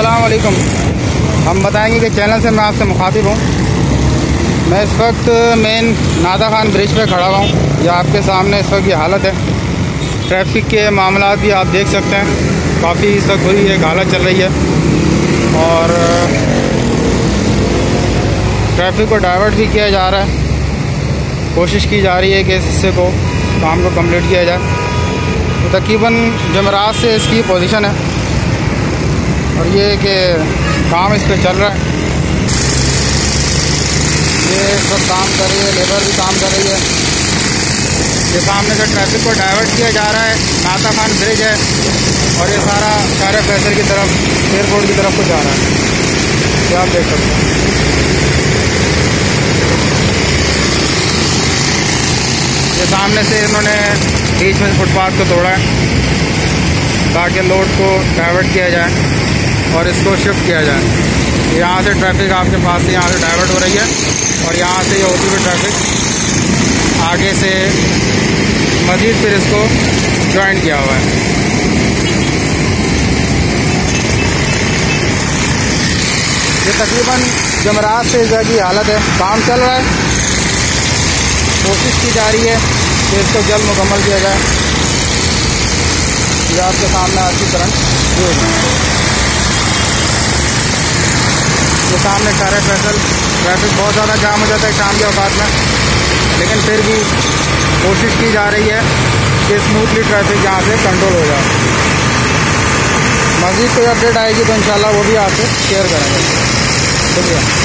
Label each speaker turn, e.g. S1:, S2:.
S1: अस्सलाम वालेकुम। हम बताएंगे कि चैनल से मैं आपसे मुखातिब हूँ। मैं इस वक्त मेन नादा खान ब्रिज पे खड़ा हुआ हूँ। यह आपके सामने इस वक्त की हालत है। ट्रैफिक के मामलात भी आप देख सकते हैं, काफ़ी इस वक्त बुरी एक हालत चल रही है और ट्रैफिक को डाइवर्ट भी किया जा रहा है। कोशिश की जा रही है कि इस हिस्से को काम को कंप्लीट किया जाए। तो तकरीबन जमरात से इसकी पोजीशन है और ये कि काम इस पर चल रहा है। ये सब काम कर रही है, लेबर भी काम कर रही है। ये सामने से ट्रैफिक को डाइवर्ट किया जा रहा है। नादा खान ब्रिज है और ये सारा शार फैसल की तरफ, एयरपोर्ट की तरफ को जा रहा है। ये आप देख सकते हैं। ये सामने से इन्होंने बीच में फुटपाथ को तोड़ा है ताकि लोड को डाइवर्ट किया जाए और इसको शिफ्ट किया जाए। यहाँ से ट्रैफिक आपके पास से यहाँ से डाइवर्ट हो रही है और यहाँ से ये होती हुई ट्रैफिक आगे से मज़ीद फिर इसको ज्वाइन किया हुआ है। ये तकरीबन जमरात से इस जगह की हालत है। काम चल रहा है, कोशिश की जा रही है कि इसको जल्द मुकम्मल किया जाए। ये आपके सामने आती करंट ये सामने सारे फैसल ट्रैफिक बहुत ज़्यादा जाम हो जाता है शाम के औकात में, लेकिन फिर भी कोशिश की जा रही है कि स्मूथली ट्रैफिक यहाँ से कंट्रोल हो जाए। मज़ीद कोई अपडेट आएगी तो इंशाल्लाह वो भी आपसे शेयर करेंगे। शुक्रिया।